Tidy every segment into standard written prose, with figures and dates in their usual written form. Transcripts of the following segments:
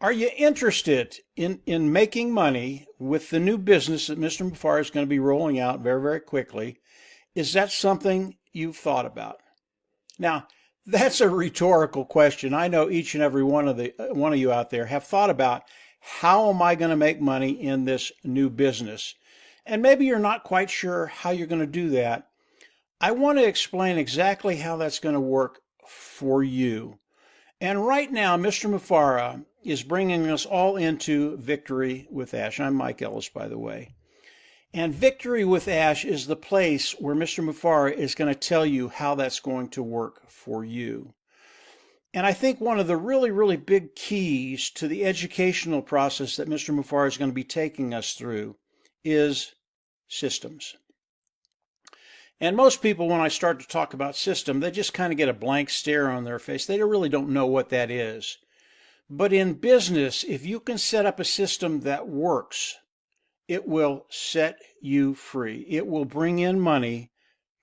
Are you interested in making money with the new business that Mr. Mufareh is going to be rolling out very, very quickly? Is that something you've thought about? Now, that's a rhetorical question. I know each and every one of you out there have thought about how am I going to make money in this new business? And maybe you're not quite sure how you're going to do that. I want to explain exactly how that's going to work for you. And right now, Mr. Mufareh is bringing us all into Victory with Ash. I'm Mike Ellis, by the way. And Victory with Ash is the place where Mr. Mufareh is going to tell you how that's going to work for you. And I think one of the really, really big keys to the educational process that Mr. Mufareh is going to be taking us through is systems. And most people, when I start to talk about system, they just kind of get a blank stare on their face. They really don't know what that is. But in business, if you can set up a system that works, it will set you free. It will bring in money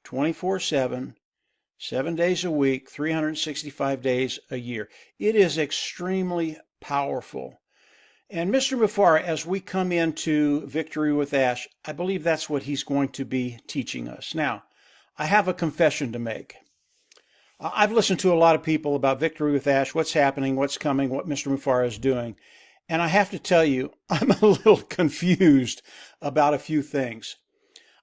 24/7, 7 days a week, 365 days a year. It is extremely powerful. And Mr. Mufareh, as we come into Victory with Ash, I believe that's what he's going to be teaching us. Now, I have a confession to make. I've listened to a lot of people about Victory with Ash, what's happening, what's coming, what Mr. Mufareh is doing. And I have to tell you, I'm a little confused about a few things.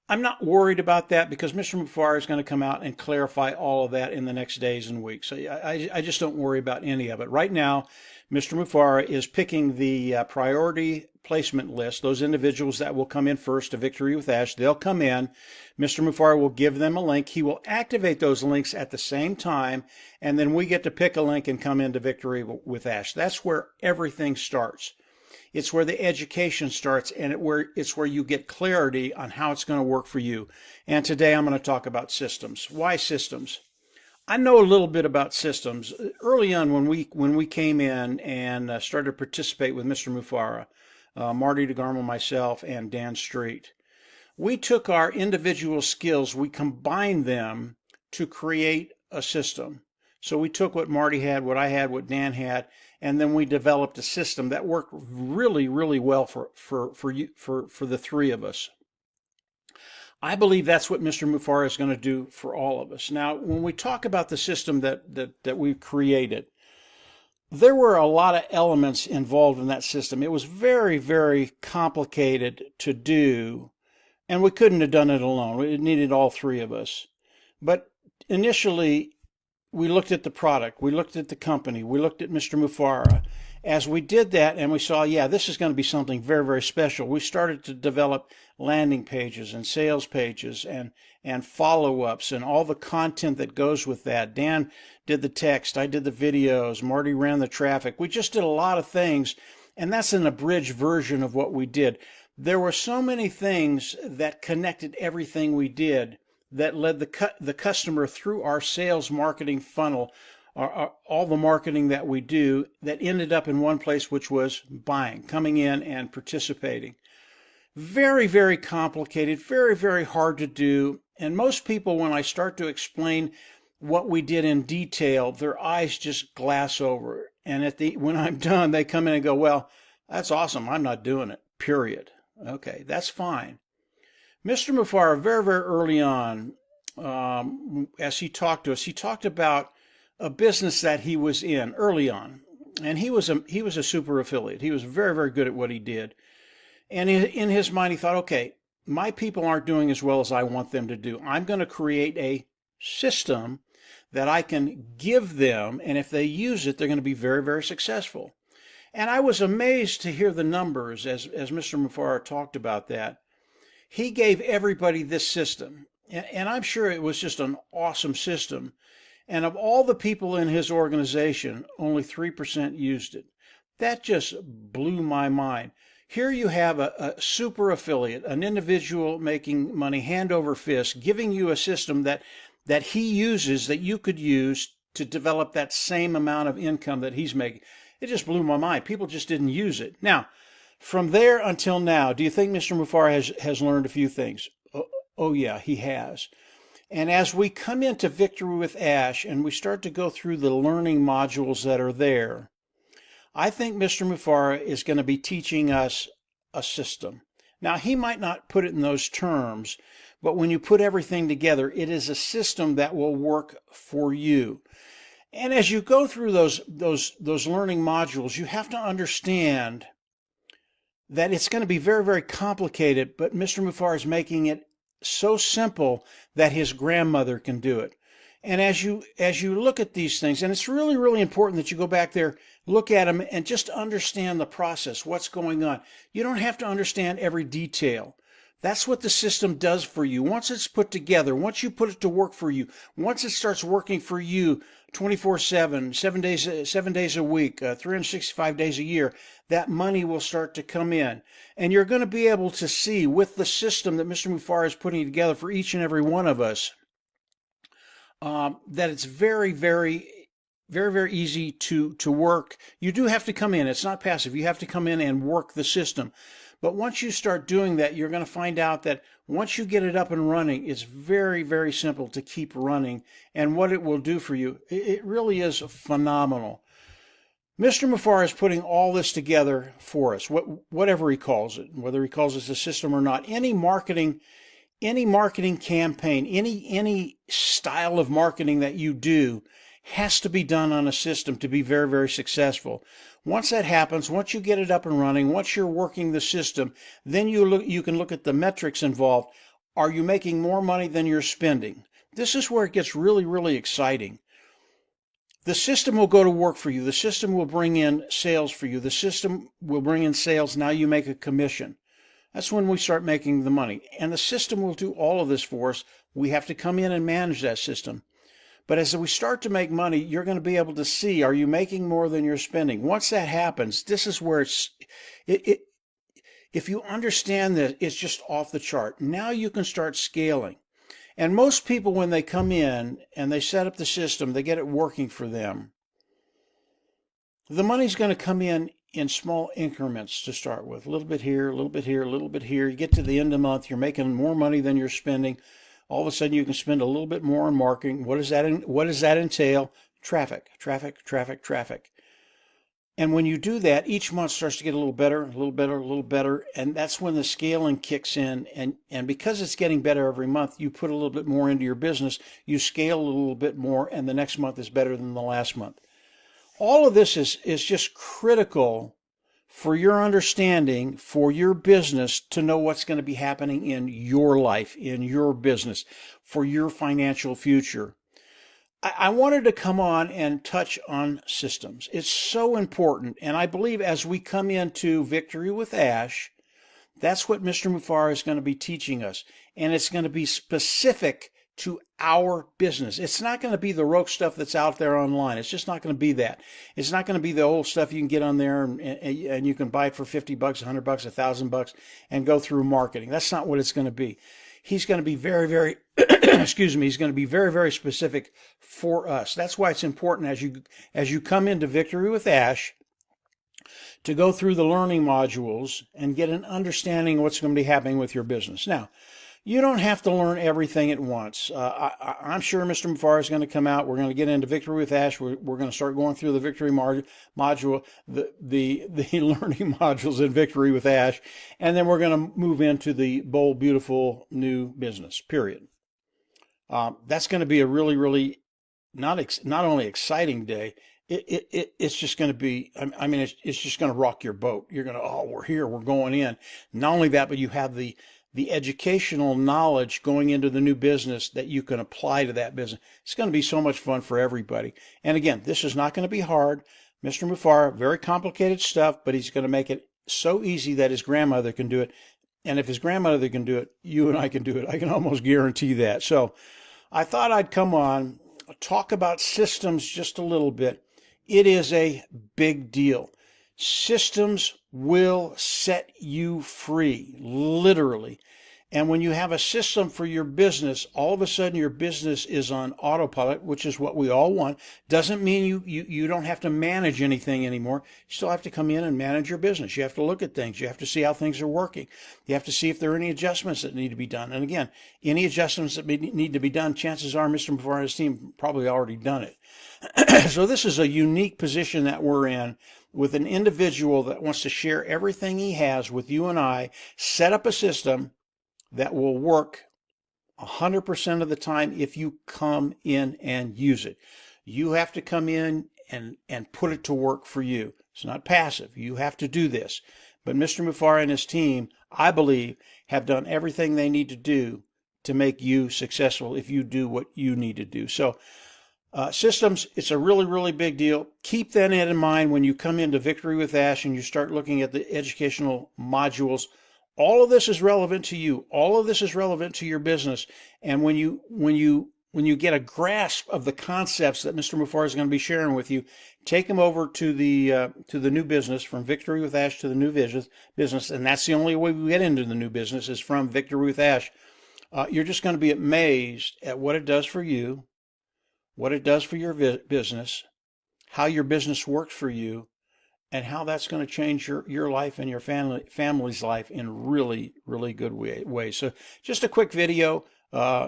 I'm not worried about that because Mr. Mufareh is going to come out and clarify all of that in the next days and weeks. So I just don't worry about any of it. Right now, Mr. Mufareh is picking the priority placement list, those individuals that will come in first to Victory with Ash. They'll come in. Mr. Mufareh will give them a link. He will activate those links at the same time, and then we get to pick a link and come into Victory with Ash. That's where everything starts. It's where the education starts, and it's where you get clarity on how it's going to work for you. And today I'm going to talk about systems. Why systems? I know a little bit about systems. Early on when we came in and started to participate with Mr. Mufareh, Marty DeGarmo, myself, and Dan Street, we took our individual skills, we combined them to create a system. So we took what Marty had, what I had, what Dan had, and then we developed a system that worked really, really well for the three of us. I believe that's what Mr. Mufareh is going to do for all of us. Now, when we talk about the system that we've created, there were a lot of elements involved in that system. It was very, very complicated to do, and we couldn't have done it alone. It needed all three of us. But initially, we looked at the product, we looked at the company, we looked at Mr. Mufareh. As we did that and we saw, yeah, this is going to be something very, very special, we started to develop landing pages and sales pages and follow-ups and all the content that goes with that. Dan did the text, I did the videos, Marty ran the traffic. We just did a lot of things, and that's an abridged version of what we did. There were so many things that connected everything we did that led the customer through our sales marketing funnel, all the marketing that we do, that ended up in one place, which was buying, coming in and participating. Very, very complicated, very, very hard to do. And most people, when I start to explain what we did in detail, their eyes just glass over. And when I'm done, they come in and go, well, that's awesome. I'm not doing it, period. Okay, that's fine. Mr. Mufareh, very, very early on, as he talked to us, he talked about a business that he was in early on. And he was a super affiliate. He was very, very good at what he did. And in his mind, he thought, okay, my people aren't doing as well as I want them to do. I'm going to create a system that I can give them, and if they use it, they're going to be very, very successful. And I was amazed to hear the numbers as Mr. Mufareh talked about that. He gave everybody this system, and I'm sure it was just an awesome system. And of all the people in his organization, only 3% used it. That just blew my mind. Here you have a super affiliate, an individual making money hand over fist, giving you a system that he uses, that you could use to develop that same amount of income that he's making. It just blew my mind. People just didn't use it. Now, from there until now, do you think Mr. Mufareh has learned a few things? Oh yeah, he has. And as we come into Victory with Ash and we start to go through the learning modules that are there, I think Mr. Mufareh is going to be teaching us a system. Now, he might not put it in those terms, but when you put everything together, it is a system that will work for you. And as you go through those learning modules, you have to understand that it's going to be very, very complicated, but Mr. Mufareh is making it so simple that his grandmother can do it. And as you look at these things, and it's really, really important that you go back there, look at them, and just understand the process, what's going on. You don't have to understand every detail. That's what the system does for you. Once it's put together, once you put it to work for you, once it starts working for you 24/7, 7 days a week, 365 days a year, that money will start to come in. And you're going to be able to see with the system that Mr. Mufareh is putting together for each and every one of us, that it's very, very, very, very easy to work. You do have to come in. It's not passive. You have to come in and work the system. But once you start doing that, you're going to find out that once you get it up and running, it's very, very simple to keep running. And what it will do for you, it really is phenomenal. Mr. Mufareh is putting all this together for us, whatever he calls it, whether he calls it a system or not. Any marketing campaign, any style of marketing that you do has to be done on a system to be very, very successful. Once that happens, once you get it up and running, once you're working the system, then you can look at the metrics involved. Are you making more money than you're spending? This is where it gets really, really exciting. The system will go to work for you. The system will bring in sales for you. The system will bring in sales. Now you make a commission. That's when we start making the money. And the system will do all of this for us. We have to come in and manage that system. But as we start to make money, you're going to be able to see, are you making more than you're spending? Once that happens, this is where if you understand that, it's just off the chart. Now you can start scaling. And most people, when they come in and they set up the system, they get it working for them. The money's going to come in small increments to start with. A little bit here, a little bit here, a little bit here. You get to the end of the month, you're making more money than you're spending. All of a sudden, you can spend a little bit more on marketing. What does that entail? Traffic, traffic, traffic, traffic. And when you do that, each month starts to get a little better, a little better, a little better. And that's when the scaling kicks in. And because it's getting better every month, you put a little bit more into your business. You scale a little bit more, and the next month is better than the last month. All of this is just critical for your understanding, for your business to know what's going to be happening in your life, in your business, for your financial future. I wanted to come on and touch on systems. It's so important. And I believe as we come into Victory with Ash, that's what Mr. Mufareh is going to be teaching us. And it's going to be specific to our business. It's not going to be the rogue stuff that's out there online. It's just not going to be that. It's not going to be the old stuff you can get on there and you can buy it for $50, $100, $1,000 and go through marketing. That's not what it's going to be. He's going to be very, very, excuse me, he's going to be very, very specific for us. That's why it's important as you come into Victory with Ash to go through the learning modules and get an understanding of what's going to be happening with your business. Now, you don't have to learn everything at once. I'm sure Mr. Mufareh is going to come out. We're going to get into Victory with Ash. We're going to start going through the Victory module, the learning modules in Victory with Ash, and then we're going to move into the bold, beautiful new business, period. That's going to be a really, really not only exciting day, it's just going to be, I mean, it's just going to rock your boat. You're going to, oh, we're here, we're going in. Not only that, but you have the educational knowledge going into the new business that you can apply to that business. It's going to be so much fun for everybody. And again, this is not going to be hard. Mr. Mufareh, very complicated stuff, but he's going to make it so easy that his grandmother can do it. And if his grandmother can do it, you and I can do it. I can almost guarantee that. So I thought I'd come on, talk about systems just a little bit. It is a big deal. Systems will set you free, literally. And when you have a system for your business, all of a sudden your business is on autopilot, which is what we all want. Doesn't mean you don't have to manage anything anymore. You still have to come in and manage your business. You have to look at things. You have to see how things are working. You have to see if there are any adjustments that need to be done. And again, any adjustments that need to be done, chances are Mr. Mufareh's team probably already done it. So this is a unique position that we're in. with an individual that wants to share everything he has with you and I, set up a system that will work 100% of the time if you come in and use it. You have to come in and put it to work for you. It's not passive. You have to do this. But Mr. Mufareh and his team, I believe, have done everything they need to do to make you successful if you do what you need to do. So systems, it's a really, really big deal. Keep that in mind when you come into Victory with Ash and you start looking at the educational modules. All of this is relevant to you. All of this is relevant to your business. And when you get a grasp of the concepts that Mr. Mufareh is going to be sharing with you, take them over to the new business, from Victory with Ash to the new business. And that's the only way we get into the new business, is from Victory with Ash. You're just going to be amazed at what it does for you, what it does for your business, how your business works for you, and how that's going to change your life and your family's life in really, really good ways. So just a quick video.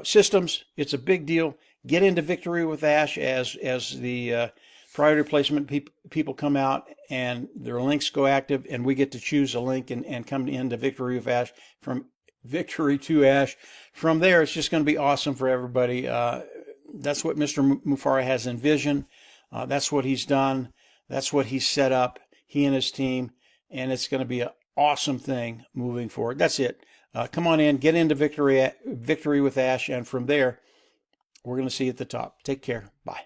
Systems, it's a big deal. Get into Victory with Ash as the priority placement people come out and their links go active, and we get to choose a link and come into Victory with Ash, from Victory to Ash. From there, it's just going to be awesome for everybody. That's what Mr. Mufareh has envisioned. That's what he's done. That's what he's set up, he and his team, and it's going to be an awesome thing moving forward. That's it. Come on in, get into Victory with Ash, and from there, we're going to see you at the top. Take care. Bye.